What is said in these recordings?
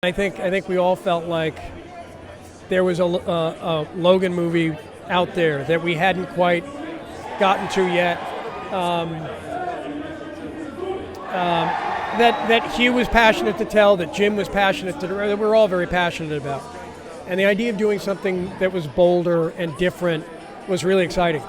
I think we all felt like there was a Logan movie out there that we hadn't quite gotten to yet. That Hugh was passionate to tell, that Jim was passionate to, that we're all very passionate about. And the idea of doing something that was bolder and different was really exciting.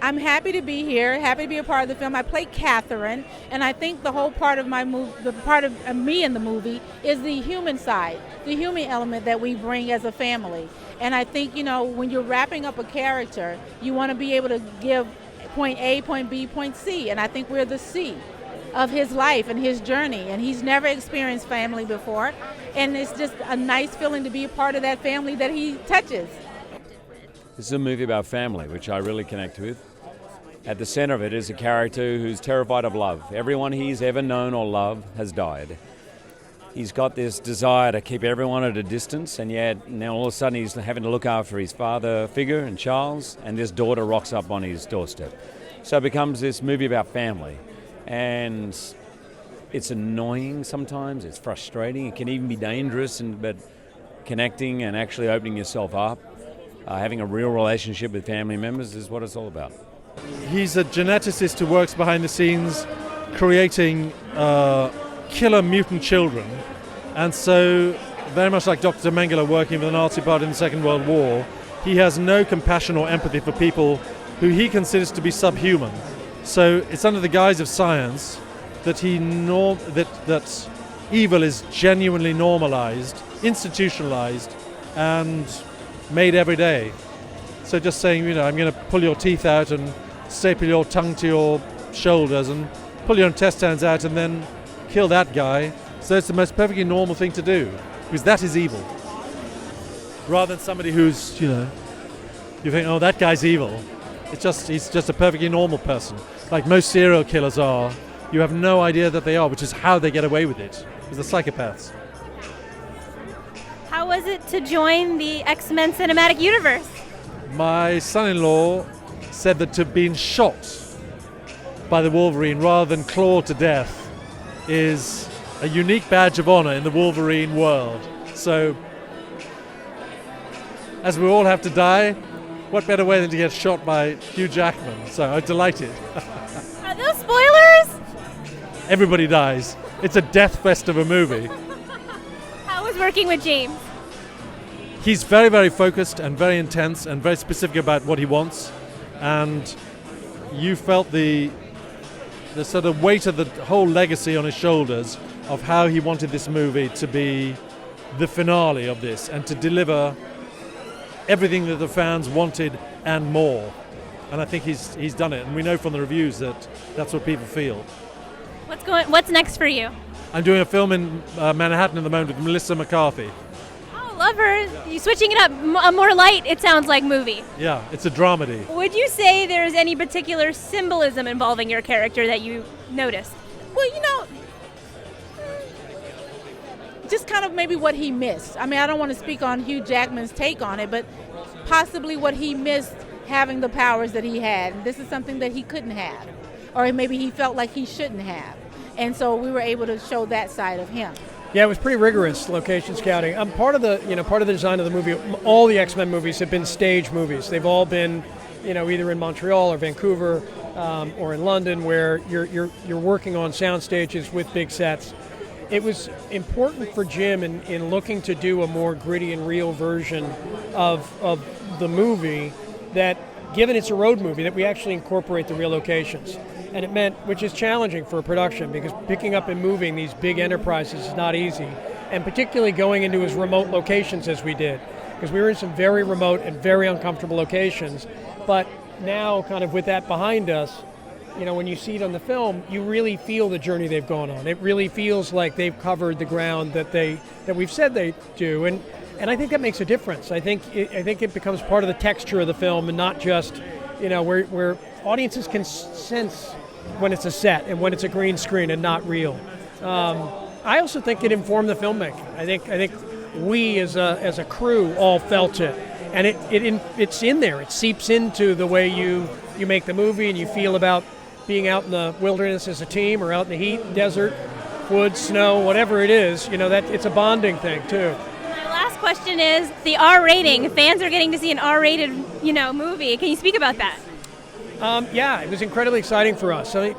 I'm happy to be here, happy to be a part of the film. I play Catherine, and I think the whole part of my the part of me in the movie is the human side, the human element that we bring as a family. And I think, when you're wrapping up a character, you want to be able to give point A, point B, point C, and I think we're the C of his life and his journey, and he's never experienced family before, and it's just a nice feeling to be a part of that family that he touches. This is a movie about family, which I really connect with. At the center of it is a character who's terrified of love. Everyone he's ever known or loved has died. He's got this desire to keep everyone at a distance, and yet now all of a sudden he's having to look after his father figure and Charles, and this daughter rocks up on his doorstep. So it becomes this movie about family. And it's annoying sometimes, it's frustrating, it can even be dangerous, but connecting and actually opening yourself up, having a real relationship with family members is what it's all about. He's a geneticist who works behind the scenes creating killer mutant children, and so very much like Dr. Mengele working for the Nazi Party in the Second World War, he has no compassion or empathy for people who he considers to be subhuman. So it's under the guise of science that that evil is genuinely normalized, institutionalized, and made every day. So just saying, I'm going to pull your teeth out and staple your tongue to your shoulders and pull your intestines out and then kill that guy. So it's the most perfectly normal thing to do, because that is evil. Rather than somebody who's, you think, oh, that guy's evil. He's just a perfectly normal person. Like most serial killers are. You have no idea that they are, which is how they get away with it, because they're psychopaths. How was it to join the X-Men cinematic universe? My son-in-law said that to have been shot by the Wolverine rather than clawed to death is a unique badge of honor in the Wolverine world. So, as we all have to die, what better way than to get shot by Hugh Jackman? So I'm delighted. Are those spoilers? Everybody dies. It's a death fest of a movie. How was working with James? He's very, very focused and very intense and very specific about what he wants. And you felt the sort of weight of the whole legacy on his shoulders of how he wanted this movie to be the finale of this and to deliver everything that the fans wanted and more. And I think he's done it. And we know from the reviews that that's what people feel. What's next for you? I'm doing a film in Manhattan at the moment with Melissa McCarthy. Oh, love her. You switching it up, a more light, it sounds like, movie. Yeah, it's a dramedy. Would you say there's any particular symbolism involving your character that you noticed? Well, just kind of maybe what he missed. I mean, I don't want to speak on Hugh Jackman's take on it, but possibly what he missed having the powers that he had. And this is something that he couldn't have, or maybe he felt like he shouldn't have. And so we were able to show that side of him. Yeah, it was pretty rigorous location scouting. Part of the design of the movie. All the X-Men movies have been stage movies. They've all been, either in Montreal or Vancouver or in London, where you're working on sound stages with big sets. It was important for Jim in looking to do a more gritty and real version of the movie that, given it's a road movie, that we actually incorporate the real locations. And it meant, which is challenging for a production, because picking up and moving these big enterprises is not easy. And particularly going into as remote locations as we did, because we were in some very remote and very uncomfortable locations. But now, kind of with that behind us, when you see it on the film, you really feel the journey they've gone on. It really feels like they've covered the ground that we've said they do, and I think that makes a difference. I think it becomes part of the texture of the film, and not just, where audiences can sense when it's a set and when it's a green screen and not real. I also think it informed the filmmaking. I think we as a crew all felt it, and it's in there. It seeps into the way you make the movie, and you feel about being out in the wilderness as a team or out in the heat, desert. turf, wood, snow, whatever it is, that it's a bonding thing too. My last question is the R rating. Fans are getting to see an R-rated, movie. Can you speak about that? Yeah, it was incredibly exciting for us. So,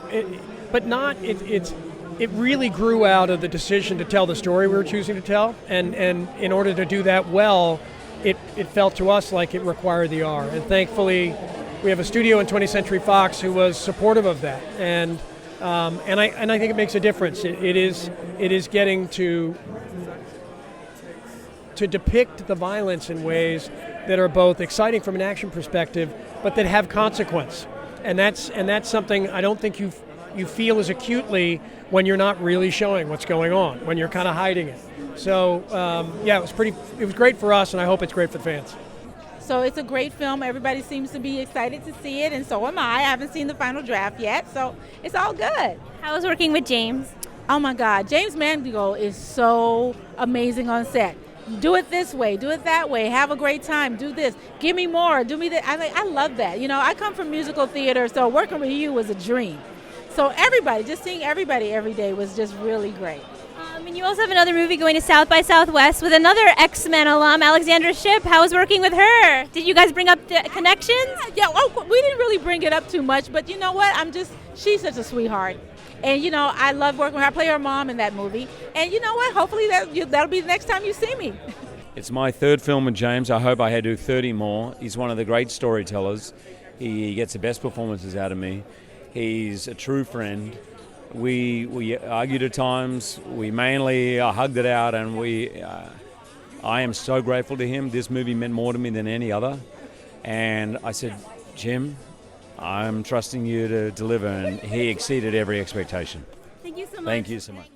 it really grew out of the decision to tell the story we were choosing to tell, and in order to do that well, it felt to us like it required the R. And thankfully, we have a studio in 20th Century Fox who was supportive of that, and I think it makes a difference. It is getting to depict the violence in ways that are both exciting from an action perspective, but that have consequence. And that's something I don't think you feel as acutely when you're not really showing what's going on, when you're kind of hiding it. So it was great for us, and I hope it's great for the fans. So it's a great film. Everybody seems to be excited to see it, and so am I. I haven't seen the final draft yet, so it's all good. How was working with James? Oh my God, James Mangold is so amazing on set. Do it this way, do it that way, have a great time, do this, give me more, do me that. I love that. I come from musical theater, so working with you was a dream. So just seeing everybody every day was just really great. And you also have another movie going to South by Southwest with another X-Men alum, Alexandra Shipp. How was working with her? Did you guys bring up connections? Yeah, we didn't really bring it up too much, but you know what? She's such a sweetheart. And, I love working with her. I play her mom in that movie. And you know what? Hopefully that'll be the next time you see me. It's my third film with James. I hope I do 30 more. He's one of the great storytellers. He gets the best performances out of me. He's a true friend. We argued at times. We mainly hugged it out, and I am so grateful to him. This movie meant more to me than any other. And I said, Jim, I'm trusting you to deliver, and he exceeded every expectation. Thank you so much. Thank you so much.